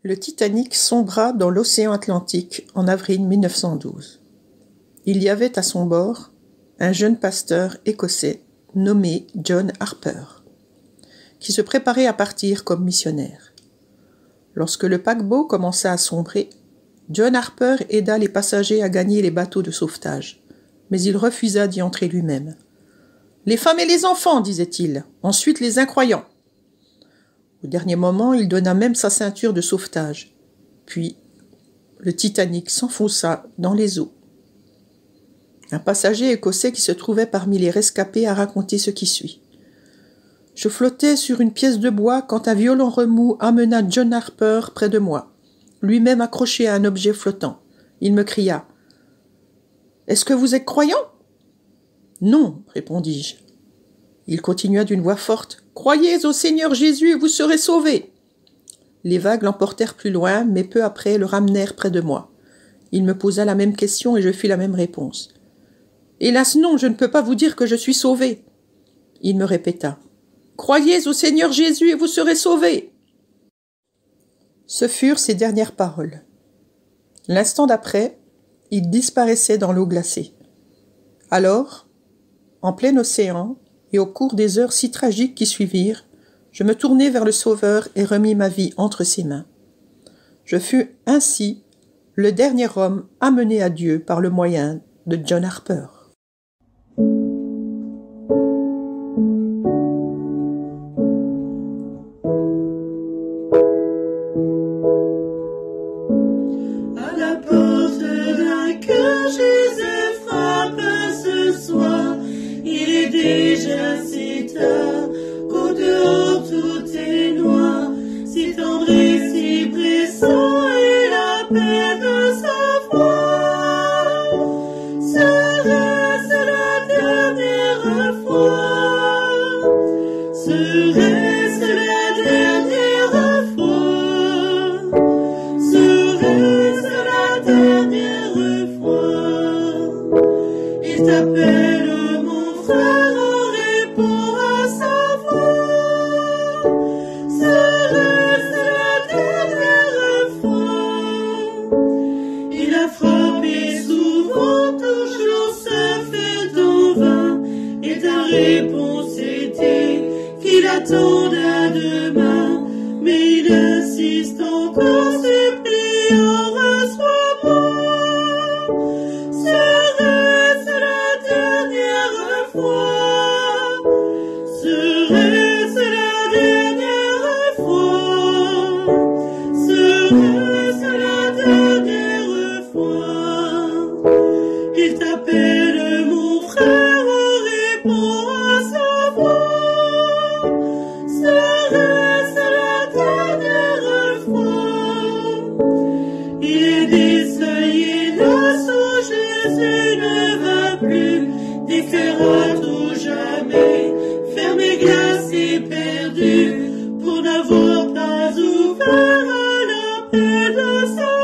Le Titanic sombra dans l'océan Atlantique en avril 1912. Il y avait à son bord un jeune pasteur écossais nommé John Harper, qui se préparait à partir comme missionnaire. Lorsque le paquebot commença à sombrer, John Harper aida les passagers à gagner les bateaux de sauvetage, mais il refusa d'y entrer lui-même. « Les femmes et les enfants, disait-il, ensuite les incroyants. » Au dernier moment, il donna même sa ceinture de sauvetage. Puis, le Titanic s'enfonça dans les eaux. Un passager écossais qui se trouvait parmi les rescapés a raconté ce qui suit. « Je flottais sur une pièce de bois quand un violent remous amena John Harper près de moi, lui-même accroché à un objet flottant. Il me cria « Est-ce que vous êtes croyant ?»« Non, répondis-je. » Il continua d'une voix forte « Croyez au Seigneur Jésus et vous serez sauvés !» Les vagues l'emportèrent plus loin, mais peu après le ramenèrent près de moi. Il me posa la même question et je fis la même réponse. « Hélas non, je ne peux pas vous dire que je suis sauvé. » Il me répéta « Croyez au Seigneur Jésus et vous serez sauvés !» Ce furent ses dernières paroles. L'instant d'après, il disparaissait dans l'eau glacée. Alors, en plein océan, et au cours des heures si tragiques qui suivirent, je me tournai vers le Sauveur et remis ma vie entre ses mains. Je fus ainsi le dernier homme amené à Dieu par le moyen de John Harper. À la porte d'un cœur, Jésus frappe ce soir. Il est déjà si tard qu'au dehors tout est noir. Si tendre et si pressant est l'appel de sa voix. Serait-ce la dernière fois? Serait-ce la dernière fois? Serait-ce la dernière fois? Il t'appelle mon frère en répond à sa voix. Serait-ce la dernière fois? Il a frappé souvent, toujours se fait en vain. Et ta réponse était qu'il attendait à demain. Mais il insiste encore, suppliant, reçois-moi. Serait-ce la dernière fois? Serait-ce la dernière fois? Serait-ce la dernière fois? Il t'appelle mon frère, répond à sa voix. Serait-ce la dernière fois? Il est désoeillé, là où Jésus ne va plus, des cœurs à tout jamais, fermés, glacés, perdus, pour n'avoir pas ouvert à l'appel de sa